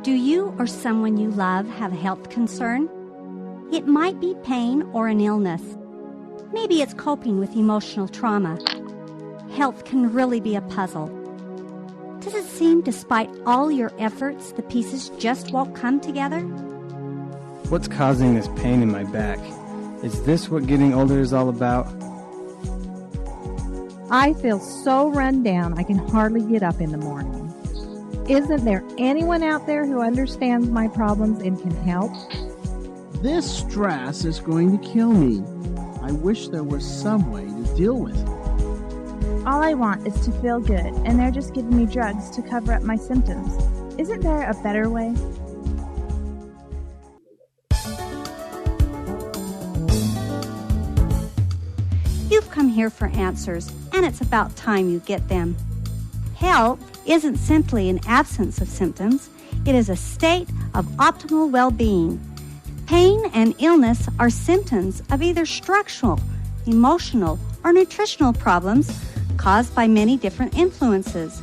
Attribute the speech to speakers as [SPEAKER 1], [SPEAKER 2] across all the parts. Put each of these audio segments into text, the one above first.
[SPEAKER 1] Do you or someone you love have a health concern? It might be pain or an illness. Maybe it's coping with emotional trauma. Health can really be a puzzle. Does it seem, despite all your efforts, the pieces just won't come together?
[SPEAKER 2] What's causing this pain in my back? Is this what getting older is all about?
[SPEAKER 3] I feel so run down I can hardly get up in the morning. Isn't there anyone out there who understands my problems and can help?
[SPEAKER 4] This stress is going to kill me. I wish there was some way to deal with it.
[SPEAKER 5] All I want is to feel good, and they're just giving me drugs to cover up my symptoms. Isn't there a better way?
[SPEAKER 1] You've come here for answers, and it's about time you get them. Health isn't simply an absence of symptoms. It is a state of optimal well-being. Pain and illness are symptoms of either structural, emotional, or nutritional problems caused by many different influences.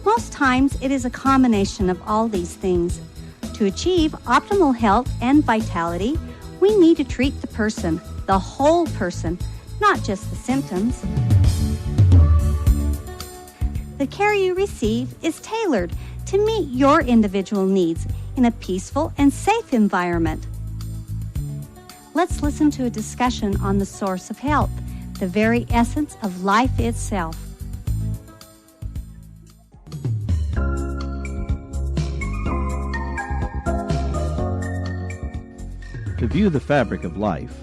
[SPEAKER 1] Most times it is a combination of all these things. To achieve optimal health and vitality, we need to treat the person, the whole person, not just the symptoms. The care you receive is tailored to meet your individual needs in a peaceful and safe environment. Let's listen to a discussion on the source of health, the very essence of life itself.
[SPEAKER 6] To view the fabric of life,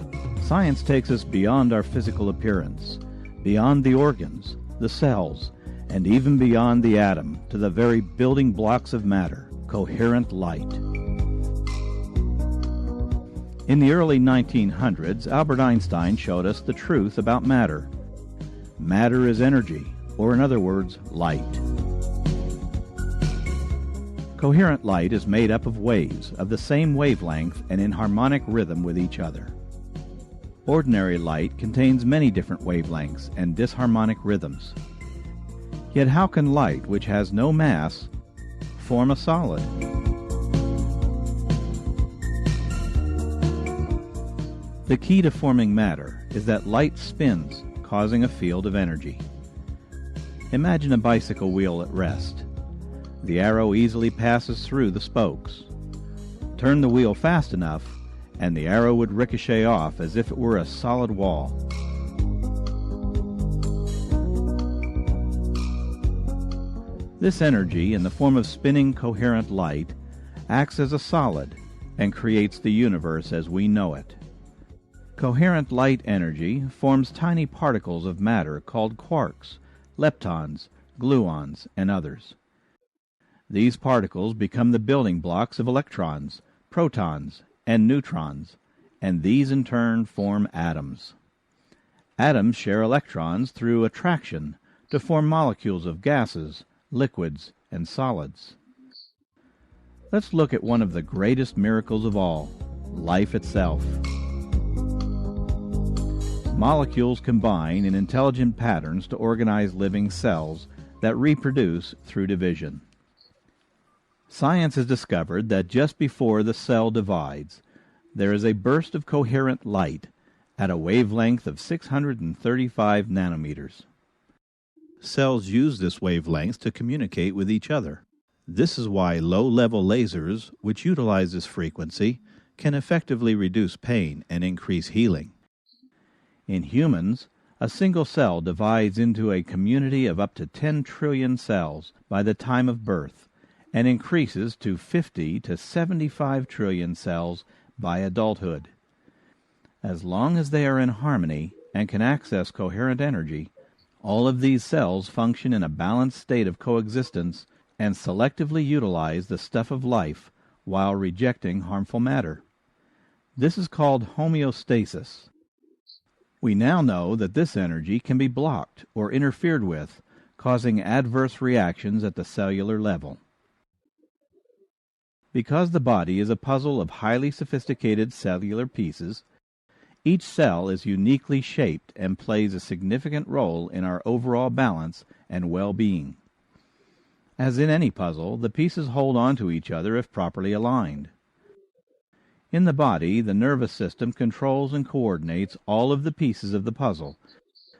[SPEAKER 6] science takes us beyond our physical appearance, beyond the organs, the cells, and even beyond the atom to the very building blocks of matter, coherent light. In the early 1900s, Albert Einstein showed us the truth about matter. Matter is energy, or in other words, light. Coherent light is made up of waves of the same wavelength and in harmonic rhythm with each other. Ordinary light contains many different wavelengths and disharmonic rhythms. Yet how can light, which has no mass, form a solid? The key to forming matter is that light spins, causing a field of energy. Imagine a bicycle wheel at rest. The arrow easily passes through the spokes. Turn the wheel fast enough, and the arrow would ricochet off as if it were a solid wall. This energy, in the form of spinning coherent light, acts as a solid and creates the universe as we know it. Coherent light energy forms tiny particles of matter called quarks, leptons, gluons, and others. These particles become the building blocks of electrons, protons, and neutrons, and these in turn form atoms. Atoms share electrons through attraction to form molecules of gases, liquids, and solids. Let's look at one of the greatest miracles of all, life itself. Molecules combine in intelligent patterns to organize living cells that reproduce through division. Science has discovered that just before the cell divides, there is a burst of coherent light at a wavelength of 635 nanometers. Cells use this wavelength to communicate with each other. This is why low-level lasers, which utilize this frequency, can effectively reduce pain and increase healing. In humans, a single cell divides into a community of up to 10 trillion cells by the time of birth, and increases to 50 to 75 trillion cells by adulthood. As long as they are in harmony and can access coherent energy, all of these cells function in a balanced state of coexistence and selectively utilize the stuff of life while rejecting harmful matter. This is called homeostasis. We now know that this energy can be blocked or interfered with, causing adverse reactions at the cellular level. Because the body is a puzzle of highly sophisticated cellular pieces, each cell is uniquely shaped and plays a significant role in our overall balance and well-being. As in any puzzle, the pieces hold on to each other if properly aligned. In the body, the nervous system controls and coordinates all of the pieces of the puzzle,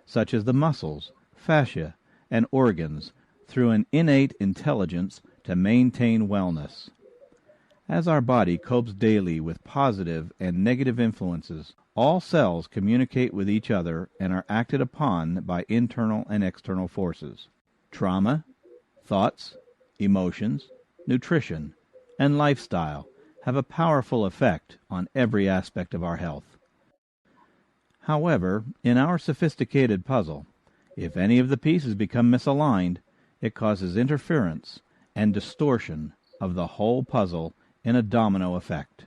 [SPEAKER 6] such as the muscles, fascia, and organs, through an innate intelligence to maintain wellness. As our body copes daily with positive and negative influences, all cells communicate with each other and are acted upon by internal and external forces. Trauma, thoughts, emotions, nutrition, and lifestyle have a powerful effect on every aspect of our health. However, in our sophisticated puzzle, if any of the pieces become misaligned, it causes interference and distortion of the whole puzzle in a domino effect.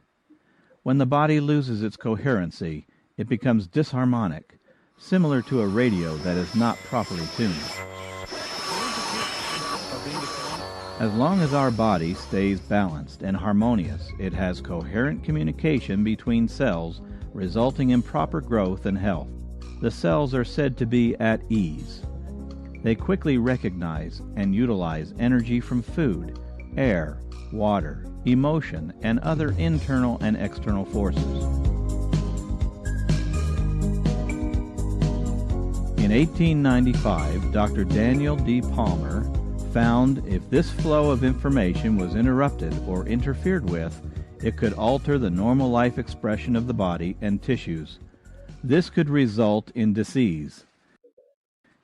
[SPEAKER 6] When the body loses its coherency, it becomes disharmonic, similar to a radio that is not properly tuned. As long as our body stays balanced and harmonious, it has coherent communication between cells, resulting in proper growth and health. The cells are said to be at ease. They quickly recognize and utilize energy from food, air, water, emotion, and other internal and external forces. In 1895, Dr. Daniel D. Palmer found if this flow of information was interrupted or interfered with, it could alter the normal life expression of the body and tissues. This could result in disease.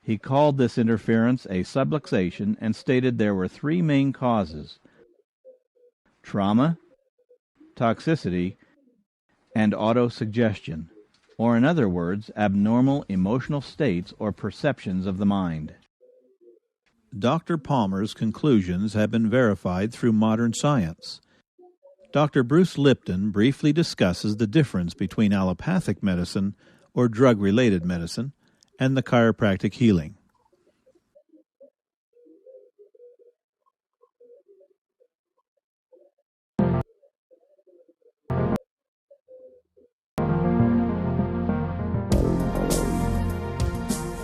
[SPEAKER 6] He called this interference a subluxation and stated there were three main causes: trauma, toxicity, and autosuggestion, or in other words, abnormal emotional states or perceptions of the mind. Dr. Palmer's conclusions have been verified through modern science. Dr. Bruce Lipton briefly discusses the difference between allopathic medicine, or drug-related medicine, and the chiropractic healing.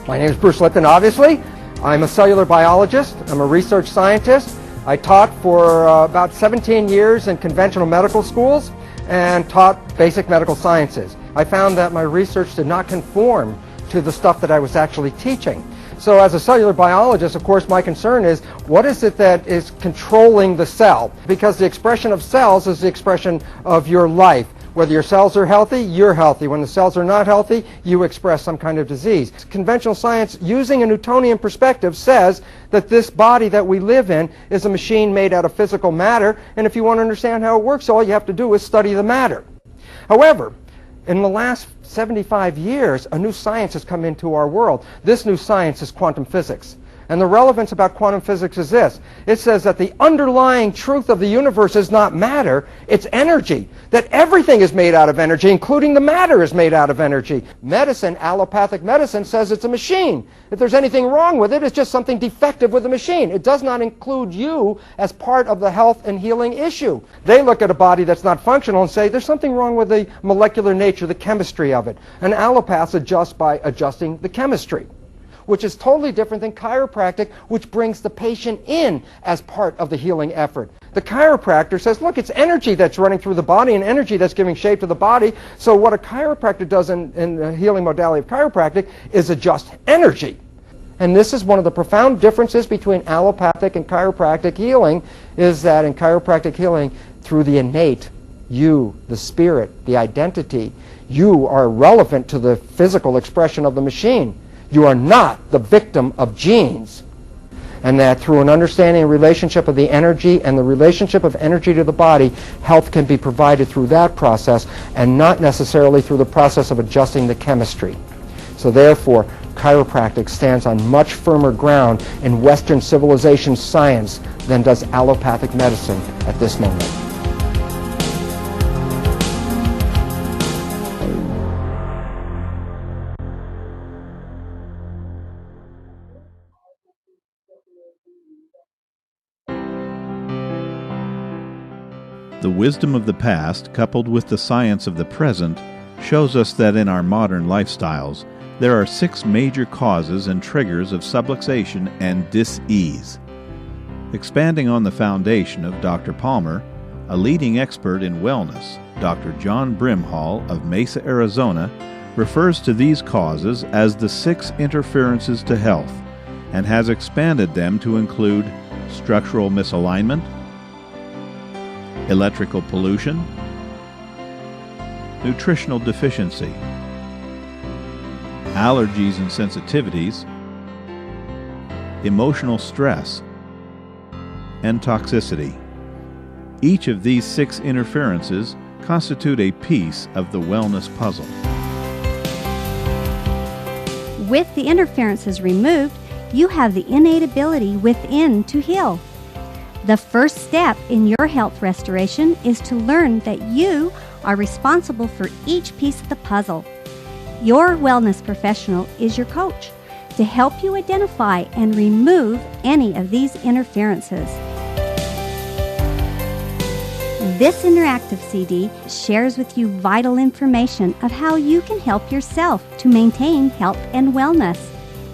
[SPEAKER 7] My name is Bruce Lipton, obviously. I'm a cellular biologist. I'm a research scientist. I taught for about 17 years in conventional medical schools and taught basic medical sciences. I found that my research did not conform to the stuff that I was actually teaching. So as a cellular biologist, of course, my concern is what is it that is controlling the cell? Because the expression of cells is the expression of your life. Whether your cells are healthy, you're healthy. When the cells are not healthy, you express some kind of disease. Conventional science, using a Newtonian perspective, says that this body that we live in is a machine made out of physical matter, and if you want to understand how it works, all you have to do is study the matter. However, in the last 75 years, a new science has come into our world. This new science is quantum physics. And the relevance about quantum physics is this. It says that the underlying truth of the universe is not matter, it's energy. That everything is made out of energy, including the matter is made out of energy. Medicine, allopathic medicine, says it's a machine. If there's anything wrong with it, it's just something defective with the machine. It does not include you as part of the health and healing issue. They look at a body that's not functional and say there's something wrong with the molecular nature, the chemistry of it. And allopaths adjust by adjusting the chemistry, which is totally different than chiropractic, which brings the patient in as part of the healing effort. The chiropractor says, look, it's energy that's running through the body and energy that's giving shape to the body. So what a chiropractor does in the healing modality of chiropractic is adjust energy. And this is one of the profound differences between allopathic and chiropractic healing, is that in chiropractic healing, through the innate, you, the spirit, the identity, you are relevant to the physical expression of the machine. You are not the victim of genes. And that through an understanding and relationship of the energy and the relationship of energy to the body, health can be provided through that process and not necessarily through the process of adjusting the chemistry. So therefore, chiropractic stands on much firmer ground in Western civilization science than does allopathic medicine at this moment.
[SPEAKER 6] The wisdom of the past, coupled with the science of the present, shows us that in our modern lifestyles, there are 6 major causes and triggers of subluxation and dis-ease. Expanding on the foundation of Dr. Palmer, a leading expert in wellness, Dr. John Brimhall of Mesa, Arizona, refers to these causes as the 6 interferences to health and has expanded them to include structural misalignment, electrical pollution, nutritional deficiency, allergies and sensitivities, emotional stress, and toxicity. Each of these 6 interferences constitute a piece of the wellness puzzle.
[SPEAKER 1] With the interferences removed, you have the innate ability within to heal. The first step in your health restoration is to learn that you are responsible for each piece of the puzzle. Your wellness professional is your coach to help you identify and remove any of these interferences. This interactive CD shares with you vital information of how you can help yourself to maintain health and wellness.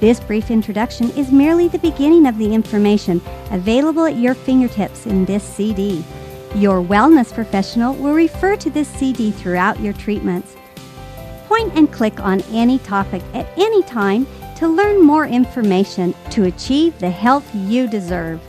[SPEAKER 1] This brief introduction is merely the beginning of the information available at your fingertips in this CD. Your wellness professional will refer to this CD throughout your treatments. Point and click on any topic at any time to learn more information to achieve the health you deserve.